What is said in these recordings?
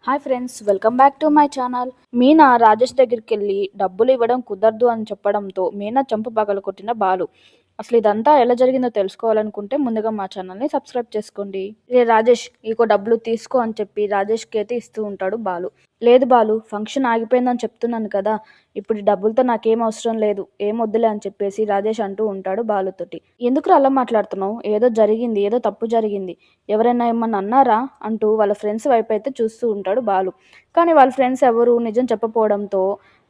Hi friends, welcome back to my channel. Meena Rajesh దగ్గరికి వెళ్ళి డబ్బులు ఇవ్వడం కుదరదు అని చెప్పడంతో మీనా చంప పగలగొట్టిన బాలు. అసలు ఇదంతా ఎలా జరిగిందో తెలుసుకోవాలనుకుంటే ముందుగా మా ఛానల్ని సబ్స్క్రైబ్ చేసుకోండి. రే రాజేష్, ఇంకో డబ్బులు తీసుకో అని చెప్పి రాజేష్కి అయితే ఇస్తూ ఉంటాడు బాలు. లేదు బాలు, ఫంక్షన్ ఆగిపోయిందని చెప్తున్నాను కదా, ఇప్పుడు ఈ డబ్బులతో నాకేం అవసరం లేదు, ఏం వద్దులే అని చెప్పేసి రాజేష్ అంటూ ఉంటాడు బాలుతోటి. ఎందుకు అలా మాట్లాడుతున్నావు? ఏదో జరిగింది, ఏదో తప్పు జరిగింది, ఎవరైనా ఏమన్నా అన్నారా అంటూ వాళ్ళ ఫ్రెండ్స్ వైపు అయితే చూస్తూ ఉంటాడు బాలు. కానీ వాళ్ళ ఫ్రెండ్స్ ఎవరు నిజం చెప్పపోవడంతో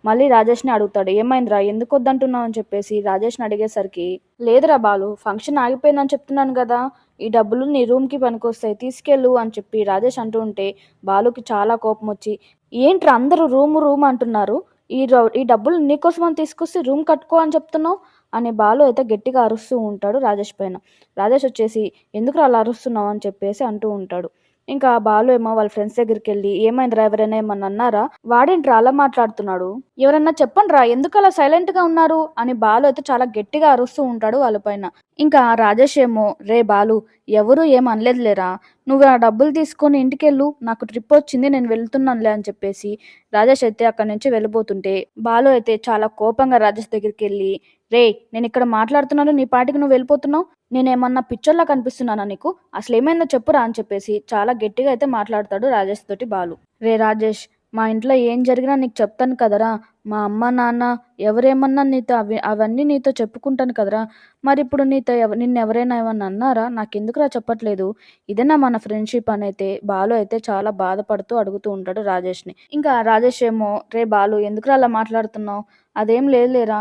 మళ్ళీ రాజేష్ని అడుగుతాడు. ఏమైందిరా, ఎందుకు వద్దంటున్నావు అని చెప్పేసి రాజేష్ని అడిగేసరికి, లేదురా బాలు, ఫంక్షన్ ఆగిపోయిందని చెప్తున్నాను కదా, ఈ డబ్బులు నీ రూమ్కి పనికొస్తాయి, తీసుకెళ్ళు అని చెప్పి రాజేష్ అంటూ ఉంటే బాలుకి చాలా కోపం వచ్చి, ఏంట్రా అందరూ రూమ్ అంటున్నారు, ఈ డబ్బులు నీకోసమని తీసుకొస్తే రూమ్ కట్టుకో అని చెప్తున్నావు అని బాలు అయితే గట్టిగా అరుస్తూ ఉంటాడు రాజేష్ పైన. రాజేష్ వచ్చేసి, ఎందుకు అలా అరుస్తున్నావు అని చెప్పేసి అంటూ ఉంటాడు. ఇంకా బాలు ఏమో వాళ్ళ ఫ్రెండ్స్ దగ్గరికి వెళ్ళి, ఏమైందిరా, ఎవరైనా ఏమన్నా అన్నారా, వాడేంట్రా అలా మాట్లాడుతున్నాడు, ఎవరన్నా చెప్పండి రా, ఎందుకు అలా సైలెంట్ గా ఉన్నారు అని బాలు అయితే చాలా గట్టిగా అరుస్తూ ఉంటాడు వాళ్ళ పైన. ఇంకా రాజేష్ ఏమో, రే బాలు, ఎవరు ఏం అనలేదులేరా, నువ్వు ఆ డబ్బులు తీసుకొని ఇంటికెళ్ళు, నాకు ట్రిప్ వచ్చింది, నేను వెళ్తున్నానులే అని చెప్పేసి రాజేష్ అయితే అక్కడి నుంచి వెళ్ళిపోతుంటే బాలు అయితే చాలా కోపంగా రాజేష్ దగ్గరికి వెళ్ళి, రే, నేను ఇక్కడ మాట్లాడుతున్నాను, నీ పాటికి నువ్వు వెళ్ళిపోతున్నావు, నేనేమన్నా పిక్చర్లా కనిపిస్తున్నానా నీకు, అసలు ఏమైందో చెప్పురా అని చెప్పేసి చాలా గట్టిగా అయితే మాట్లాడతాడు రాజేష్ తోటి బాలు. రే రాజేష్, మా ఇంట్లో ఏం జరిగినా నీకు చెప్తాను కదరా, మా అమ్మ నాన్న ఎవరేమన్నా నీతో అవన్నీ నీతో చెప్పుకుంటాను కదరా, మరి ఇప్పుడు నీతో నిన్ను ఎవరైనా ఏమన్నా అన్నారా, నాకెందుకురా చెప్పట్లేదు, ఇదేనా మన ఫ్రెండ్షిప్ అని అయితే బాలు అయితే చాలా బాధపడుతూ అడుగుతూ ఉంటాడు రాజేష్ని. ఇంకా రాజేష్ ఏమో, రే బాలు, ఎందుకురా అలా మాట్లాడుతున్నావు, అదేం లేదులేరా,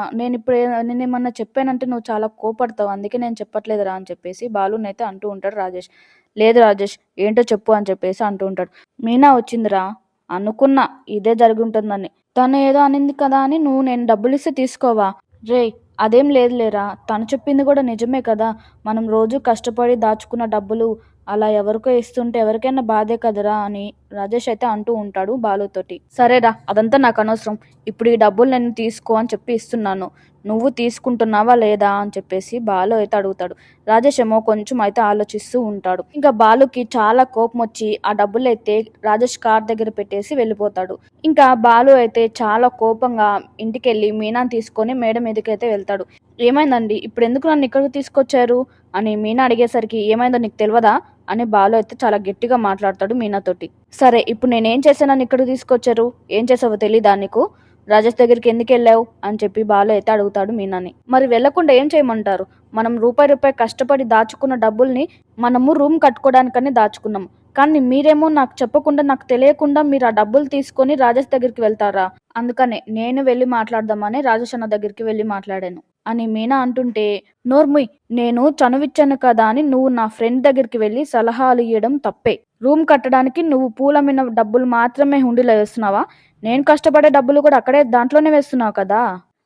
నేనేమన్నా చెప్పానంటే నువ్వు చాలా కోపడతావు, అందుకే నేను చెప్పట్లేదురా అని చెప్పేసి బాలునైతే అంటూ ఉంటాడు రాజేష్. లేదు రాజేష్, ఏంటో చెప్పు అని చెప్పేసి అంటూ ఉంటాడు. మీనా వచ్చిందిరా, అనుకున్నా ఇదే జరుగుంటుందని, తను ఏదో అనింది కదా అని నువ్వు నేను డబ్బులు ఇస్తే తీసుకోవా, రే అదేం లేదులేరా, తను చెప్పింది కూడా నిజమే కదా, మనం రోజు కష్టపడి దాచుకున్న డబ్బులు అలా ఎవరికో ఇస్తుంటే ఎవరికైనా బాధే కదరా అని రాజేష్ అయితే అంటూ ఉంటాడు బాలుతోటి. సరేరా, అదంతా నాకు అనవసరం, ఇప్పుడు ఈ డబ్బులు నేను తీసుకో అని చెప్పి ఇస్తున్నాను, నువ్వు తీసుకుంటున్నావా లేదా అని చెప్పేసి బాలు అయితే అడుగుతాడు. రాజేష్ ఏమో కొంచెం అయితే ఆలోచిస్తూ ఉంటాడు. ఇంకా బాలుకి చాలా కోపం వచ్చి ఆ డబ్బులు అయితే రాజేష్ కార్ దగ్గర పెట్టేసి వెళ్ళిపోతాడు. ఇంకా బాలు అయితే చాలా కోపంగా ఇంటికెళ్ళి మీనాని తీసుకొని మేడ మీదకి అయితే వెళ్తాడు. ఏమైందండి, ఇప్పుడు ఎందుకు నన్ను ఇక్కడికి తీసుకొచ్చారు అని మీనా అడిగేసరికి, ఏమైందో నీకు తెలియదా అని బాలు అయితే చాలా గట్టిగా మాట్లాడతాడు మీనాతోటి. సరే, ఇప్పుడు నేనేం చేశానని ఇక్కడికి తీసుకొచ్చారు, ఏం చేసావో తెలీదా నీకు, రాజేష్ దగ్గరికి ఎందుకు వెళ్ళావు అని చెప్పి బాలు అయితే అడుగుతాడు మీనాని. మరి వెళ్లకుండా ఏం చేయమంటారు, మనం రూపాయి కష్టపడి దాచుకున్న డబ్బుల్ని మనము రూమ్ కట్టుకోవడానికని దాచుకున్నాం, కానీ మీరేమో నాకు చెప్పకుండా నాకు తెలియకుండా మీరు ఆ డబ్బులు తీసుకొని రాజేష్ దగ్గరికి వెళ్తారా, అందుకనే నేను వెళ్ళి మాట్లాడదామని రాజేష్ అన్న దగ్గరికి వెళ్ళి మాట్లాడాను అని మీనా అంటుంటే, నోర్ముయ్, నేను చనువిచ్చాను కదా అని నువ్వు నా ఫ్రెండ్ దగ్గరికి వెళ్ళి సలహాలు ఇవ్వడం తప్పే, రూమ్ కట్టడానికి నువ్వు పూలమ్మిన డబ్బులు మాత్రమే హుండీలో వేస్తున్నావా, నేను కష్టపడే డబ్బులు కూడా అక్కడే దాంట్లోనే వేస్తున్నావు కదా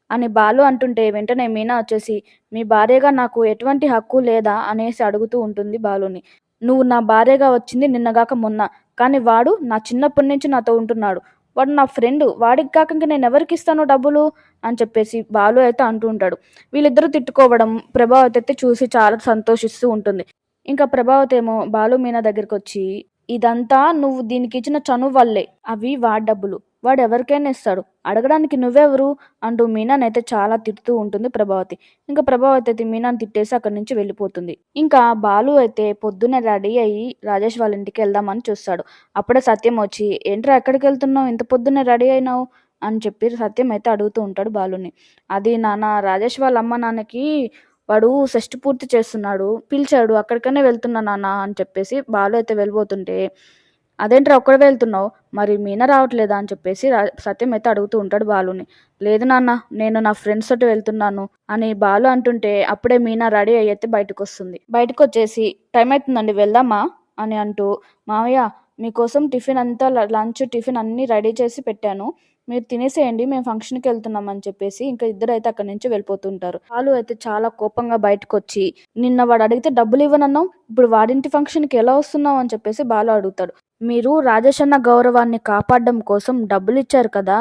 అని బాలు అంటుంటే వెంటనే మీనా వచ్చేసి, మీ భార్యగా నాకు ఎటువంటి హక్కు లేదా అనేసి అడుగుతూ ఉంటుంది బాలుని. నువ్వు నా భార్యగా వచ్చింది నిన్నగాక మొన్న, కానీ వాడు నా చిన్నప్పటి నుంచి నాతో ఉంటున్నాడు, వాడు నా ఫ్రెండ్, వాడికి కాక ఇంక నేను ఎవరికి ఇస్తాను డబ్బులు అని చెప్పేసి బాలు అయితే అంటూ ఉంటాడు. వీళ్ళిద్దరూ తిట్టుకోవడం ప్రభావతి అయితే చూసి చాలా సంతోషిస్తూ ఉంటుంది. ఇంకా ప్రభావతి ఏమో బాలు మీనా దగ్గరికి వచ్చి, ఇదంతా నువ్వు దీనికి ఇచ్చిన చనువు వల్లే, అవి వాడి డబ్బులు, వాడు ఎవరికైనా ఇస్తాడు, అడగడానికి నువ్వెవరు అంటూ మీనానైతే చాలా తిడుతూ ఉంటుంది ప్రభావతి. ఇంకా ప్రభావతి అయితే మీనాని తిట్టేసి అక్కడి నుంచి వెళ్ళిపోతుంది. ఇంకా బాలు అయితే పొద్దున్నే రెడీ అయ్యి రాజేష్ వాళ్ళ ఇంటికి వెళ్దామని చూస్తాడు. అప్పుడే సత్యం వచ్చి, ఏంట్రా ఎక్కడికి వెళ్తున్నావు, ఇంత పొద్దున్నే రెడీ అయినావు అని చెప్పి సత్యం అయితే అడుగుతూ ఉంటాడు బాలుని. అది నాన్న, రాజేష్ వాళ్ళ అమ్మ నాన్నకి వాడు షష్టి పూర్తి చేస్తున్నాడు, పిలిచాడు, అక్కడికనే వెళ్తున్నా నాన్న అని చెప్పేసి బాలు అయితే వెళ్ళిపోతుంటే, అదేంట్రా ఒక్కడ వెళ్తున్నావు, మరి మీనా రావట్లేదా అని చెప్పేసి సత్యం అయితే అడుగుతూ ఉంటాడు బాలుని. లేదు నాన్న, నేను నా ఫ్రెండ్స్ తోటి వెళ్తున్నాను అని బాలు అంటుంటే అప్పుడే మీనా రెడీ అయ్యితే బయటకు వస్తుంది. బయటకు వచ్చేసి, టైం అవుతుందండి వెళ్దామా అని అంటూ, మావయ్య మీకోసం టిఫిన్ అంతా లంచ్ టిఫిన్ అన్నీ రెడీ చేసి పెట్టాను, మీరు తినేసేయండి, మేము ఫంక్షన్కి వెళ్తున్నాం అని చెప్పేసి ఇంకా ఇద్దరు అయితే అక్కడి నుంచి వెళ్ళిపోతుంటారు. బాలు అయితే చాలా కోపంగా బయటకు వచ్చి, నిన్న వాడు అడిగితే డబ్బులు ఇవ్వనన్నావు, ఇప్పుడు వాడింటి ఫంక్షన్కి ఎలా వస్తున్నావు అని చెప్పేసి బాలు అడుగుతాడు. మీరు రాజేష్ అన్న గౌరవాన్ని కాపాడడం కోసం డబ్బులు ఇచ్చారు కదా,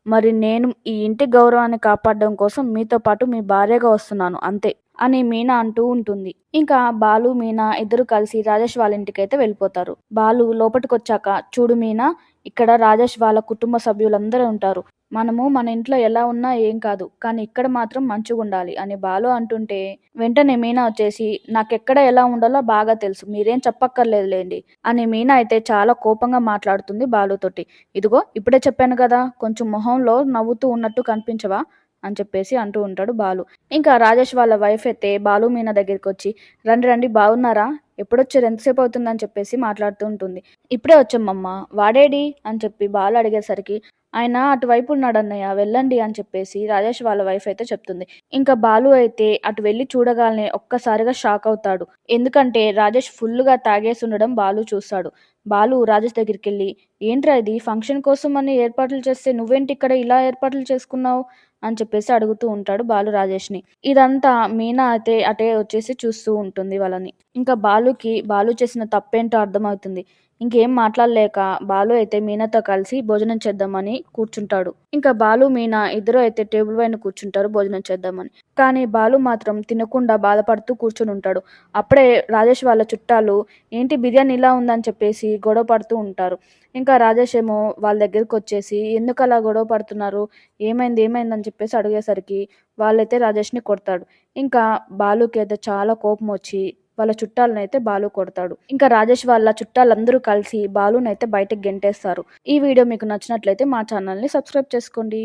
మరి నేను ఈ ఇంటి గౌరవాన్ని కాపాడడం కోసం మీతో పాటు మీ భార్యగా వస్తున్నాను అంతే, అని మీనా అంటూ ఉంటుంది. ఇంకా బాలు మీనా ఇద్దరు కలిసి రాజేష్ వాళ్ళ ఇంటికైతే వెళ్ళిపోతారు. బాలు లోపటికొచ్చాక, చూడు మీనా, ఇక్కడ రాజేష్ వాళ్ళ కుటుంబ సభ్యులందరూ ఉంటారు. మనము మన ఇంట్లో ఎలా ఉన్నా ఏం కాదు, కానీ ఇక్కడ మాత్రం మంచిగుండాలి అని బాలు అంటుంటే వెంటనే మీనా వచ్చేసి, నాకెక్కడ ఎలా ఉండాలో బాగా తెలుసు, మీరేం చెప్పక్కర్లేదులేండి అని మీనా అయితే చాలా కోపంగా మాట్లాడుతుంది బాలుతోటి. ఇదిగో ఇప్పుడే చెప్పాను కదా, కొంచెం మొహంలో నవ్వుతూ ఉన్నట్టు కనిపించవా అని చెప్పేసి అంటూ ఉంటాడు బాలు. ఇంకా రాజేష్ వాళ్ళ వైఫ్ అయితే బాలు మీనా దగ్గరికి వచ్చి, రండి రండి బాగున్నారా, ఎప్పుడొచ్చారు, ఎంతసేపు అవుతుందని చెప్పేసి మాట్లాడుతూ ఉంటుంది. ఇప్పుడే వచ్చామమ్మ, వాడేడి అని చెప్పి బాలు అడిగేసరికి, ఆయన అటువైపు ఉన్నాడన్నయ్య, వెళ్ళండి అని చెప్పేసి రాజేష్ వాళ్ళ వైఫ్ అయితే చెప్తుంది. ఇంకా బాలు అయితే అటు వెళ్ళి చూడగానే ఒక్కసారిగా షాక్ అవుతాడు. ఎందుకంటే రాజేష్ ఫుల్గా తాగేసి ఉండడం బాలు చూస్తాడు. బాలు రాజేష్ దగ్గరికి వెళ్ళి, ఏంట్రా ఇది, ఫంక్షన్ కోసం అని ఏర్పాట్లు చేస్తే నువ్వేంటి ఇక్కడ ఇలా ఏర్పాట్లు చేసుకున్నావు అని చెప్పేసి అడుగుతూ ఉంటాడు బాలు రాజేష్ని. ఇదంతా మీనా అయితే అటే వచ్చేసి చూస్తూ ఉంటుంది వాళ్ళని. ఇంకా బాలు చేసిన తప్పేంటో అర్థమవుతుంది. ఇంకేం మాట్లాడలేక బాలు అయితే మీనాతో కలిసి భోజనం చేద్దామని కూర్చుంటాడు. ఇంకా బాలు మీనా ఇద్దరు అయితే టేబుల్ పైన కూర్చుంటారు భోజనం చేద్దామని. కానీ బాలు మాత్రం తినకుండా బాధపడుతూ కూర్చుని ఉంటాడు. అప్పుడే రాజేష్ వాళ్ళ చుట్టాలు, ఏంటి బిర్యానీ ఇలా ఉందని చెప్పేసి గొడవ పడుతూ ఉంటారు. ఇంకా రాజేష్ ఏమో వాళ్ళ దగ్గరికి వచ్చేసి, ఎందుకు అలా గొడవ పడుతున్నారు, ఏమైంది అని చెప్పేసి అడిగేసరికి వాళ్ళైతే రాజేష్ని కొడతాడు. ఇంకా బాలుకి అయితే చాలా కోపం వచ్చి వాళ్ళ చుట్టాలనైతే బాలు కొడతాడు. ఇంకా రాజేష్ వాళ్ళ చుట్టాలందరూ కలిసి బాలునైతే బయటకు గెంటేస్తారు. ఈ వీడియో మీకు నచ్చినట్లయితే మా ఛానల్ని సబ్స్క్రైబ్ చేసుకోండి.